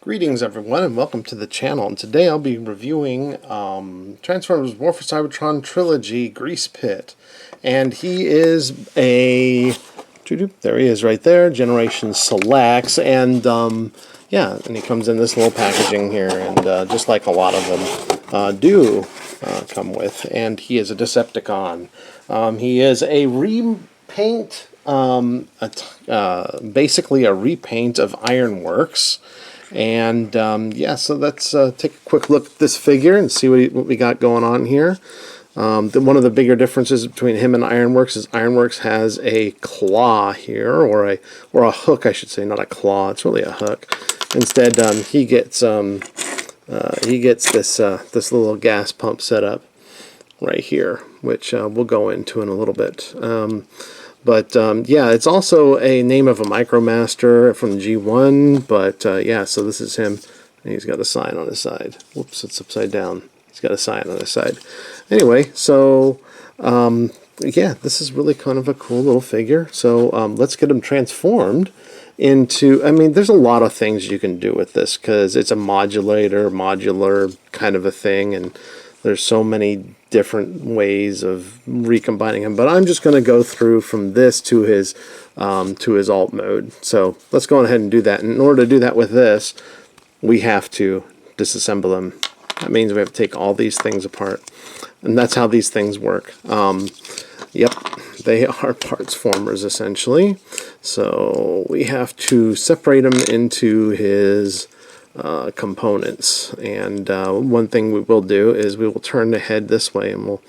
Greetings everyone and welcome to the channel, and today I'll be reviewing Transformers War for Cybertron Trilogy Greasepit, and he is a, there he is right there, Generation Selects, and yeah, and he comes in this little packaging here, and just like a lot of them do come with, and he is a Decepticon. He is a repaint, basically a repaint of Ironworks. And yeah, so let's take a quick look at this figure and see what we got going on here. One of the bigger differences between him and Ironworks is Ironworks has a claw here, or a hook, I should say, not a claw. It's really a hook. Instead, he gets this this little gas pump setup right here, which we'll go into in a little bit. But yeah, it's also a name of a Micromaster from G1, but yeah, so this is him, and he's got a sign on his side. Whoops, it's upside down. He's got a sign on his side. Anyway, so yeah, this is really kind of a cool little figure. So let's get him transformed into, I mean, there's a lot of things you can do with this, because it's a modular kind of a thing, and there's so many different ways of recombining him, but I'm just going to go through from this to his alt mode. So let's go ahead and do that. And in order to do that with this, we have to disassemble them. That means we have to take all these things apart, and that's how these things work. Yep, they are parts formers essentially. So we have to separate them into his components, and one thing we will do is we will turn the head this way and we'll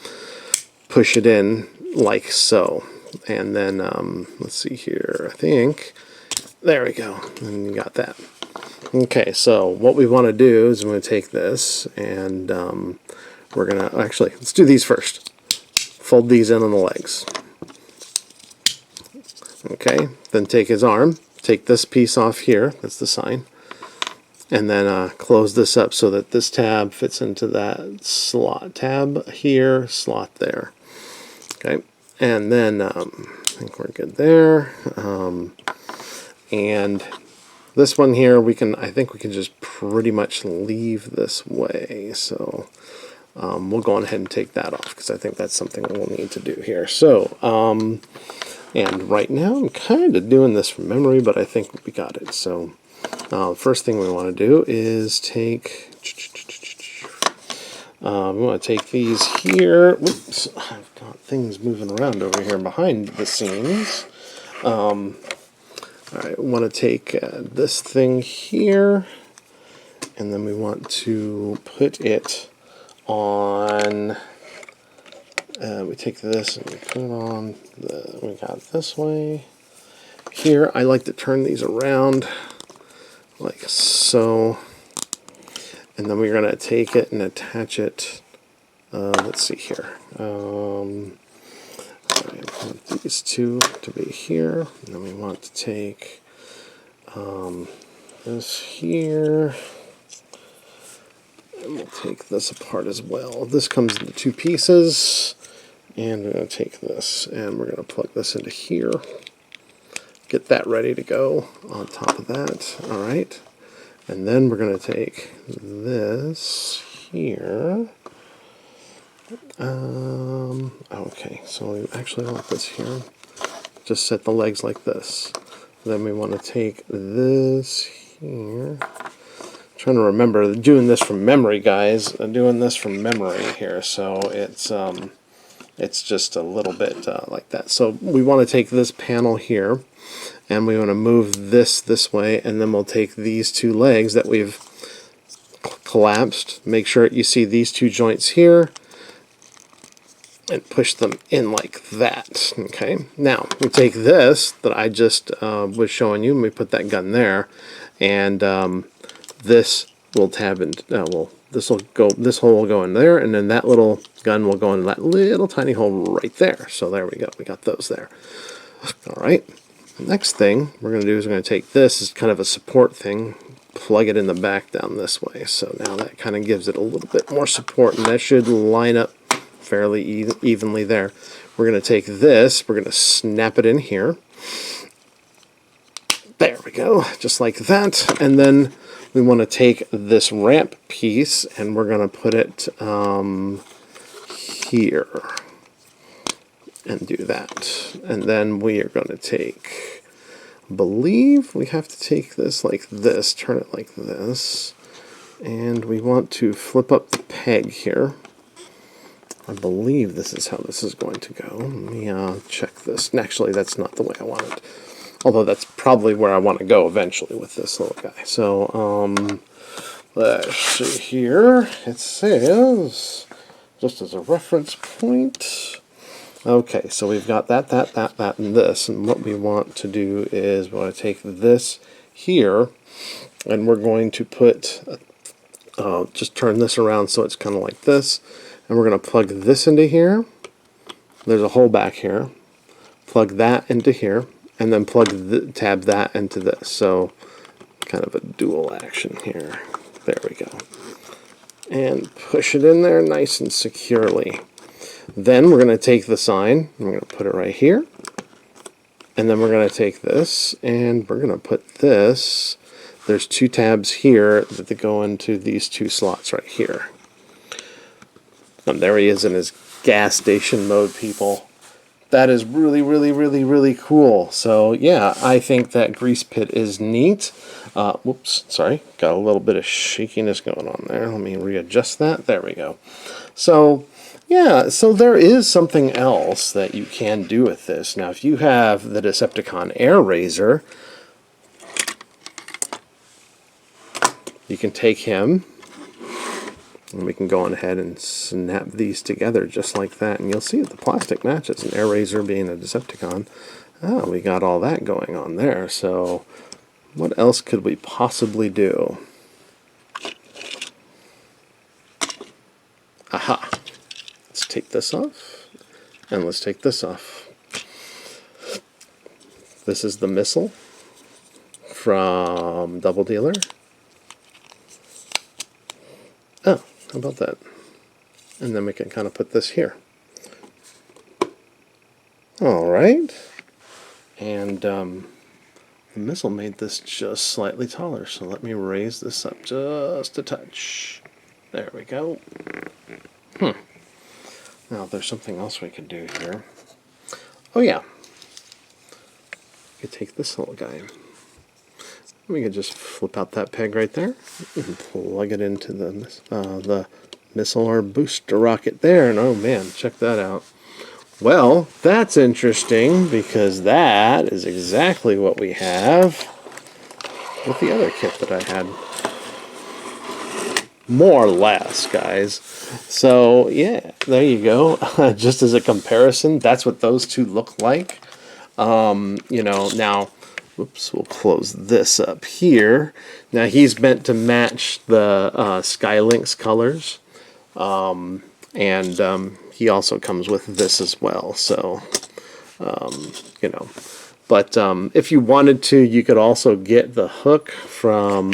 push it in like so, and then let's see here, I think there we go, and you got that. Okay, so what we want to do is I'm going to take this, and we're going to actually, let's do these first. Fold these in on the legs. Okay, then take his arm, take this piece off here, that's the sign, and then close this up so that this tab fits into that slot. Tab here, slot there. Okay, and then I think we're good there. And this one here, I think we can just pretty much leave this way. So we'll go ahead and take that off, because I think that's something we'll need to do here. So, and right now I'm kind of doing this from memory, but I think we got it. So first thing we want to do is take, we want to take these here. Whoops, I've got things moving around over here behind the scenes. Alright, we want to take this thing here, and then we want to put it on, we take this and we put it on, we got it this way. Here, I like to turn these around like so, and then we're going to take it and attach it, let's see here, I want these two to be here, and then we want to take this here, and we'll take this apart as well. This comes into two pieces, and we're going to take this and we're going to plug this into here. Get that ready to go on top of that. Alright. And then we're going to take this here. Okay, so we actually want this here. Just set the legs like this. Then we want to take this here. I'm trying to remember, doing this from memory, guys. I'm doing this from memory here, so it's just a little bit like that. So we want to take this panel here, and we want to move this way, and then we'll take these two legs that we've collapsed. Make sure you see these two joints here, and push them in like that. Okay, now we take this that I just was showing you, and we put that gun there, and this will tab in, this hole will go in there, and then that little gun will go in that little tiny hole right there. So there we go, we got those there. Alright, the next thing we're going to do is we're going to take this as kind of a support thing, plug it in the back down this way. So now that kind of gives it a little bit more support, and that should line up fairly evenly there. We're going to take this, we're going to snap it in here, There we go, just like that. And then we want to take this ramp piece and we're going to put it here and do that. And then we are going to take, I believe we have to take this like this, turn it like this, and we want to flip up the peg here. I believe this is how this is going to go. Let me check this. And actually, that's not the way I want it. Although that's probably where I want to go eventually with this little guy. So, let's see here. It says, just as a reference point. Okay, so we've got that, and this. And what we want to do is we want to take this here, and we're going to put, just turn this around so it's kind of like this. And we're going to plug this into here. There's a hole back here. Plug that into here. And then tab that into this. So kind of a dual action here. There we go. And push it in there nice and securely. Then we're going to take the sign. And we're going to put it right here. And then we're going to take this. And we're going to put this. There's two tabs here that go into these two slots right here. And there he is in his gas station mode, people. That is really, really, really, really cool. So, yeah, I think that Greasepit is neat. Whoops, sorry. Got a little bit of shakiness going on there. Let me readjust that. There we go. So, yeah, so there is something else that you can do with this. Now, if you have the Decepticon Air Razor, you can take him. And we can go on ahead and snap these together just like that. And you'll see the plastic matches. An Air Razor being a Decepticon. Oh, we got all that going on there. So what else could we possibly do? Aha! Let's take this off. And let's take this off. This is the missile from Double Dealer. Oh. How about that? And then we can kind of put this here. Alright. And the missile made this just slightly taller, so let me raise this up just a touch. There we go. Now there's something else we could do here. Oh yeah. We could take this little guy. We could just flip out that peg right there and plug it into the missile or booster rocket there. And oh man, check that out. Well, that's interesting because that is exactly what we have with the other kit that I had. More or less, guys. So yeah, there you go. Just as a comparison, that's what those two look like. You know, now. Whoops, we'll close this up here. Now he's meant to match the Skylink's colors. And he also comes with this as well. So, you know. But if you wanted to, you could also get the hook from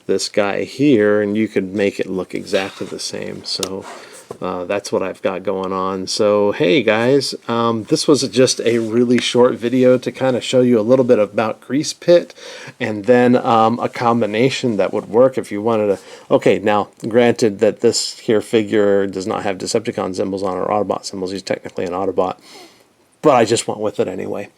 this guy here. And you could make it look exactly the same. So that's what I've got going on. So hey guys, this was just a really short video to kind of show you a little bit about Greasepit, and then a combination that would work if you wanted to. Okay, now granted that this here figure does not have Decepticon symbols on, or Autobot symbols. He's technically an Autobot, but I just went with it anyway.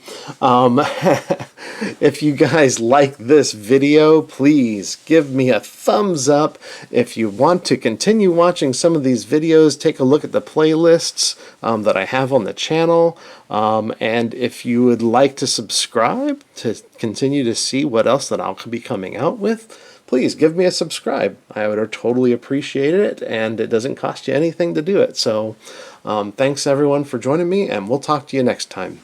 If you guys like this video, please give me a thumbs up. If you want to continue watching some of these videos, take a look at the playlists that I have on the channel. And if you would like to subscribe to continue to see what else that I'll be coming out with, please give me a subscribe. I would totally appreciate it, and it doesn't cost you anything to do it. So thanks everyone for joining me, and we'll talk to you next time.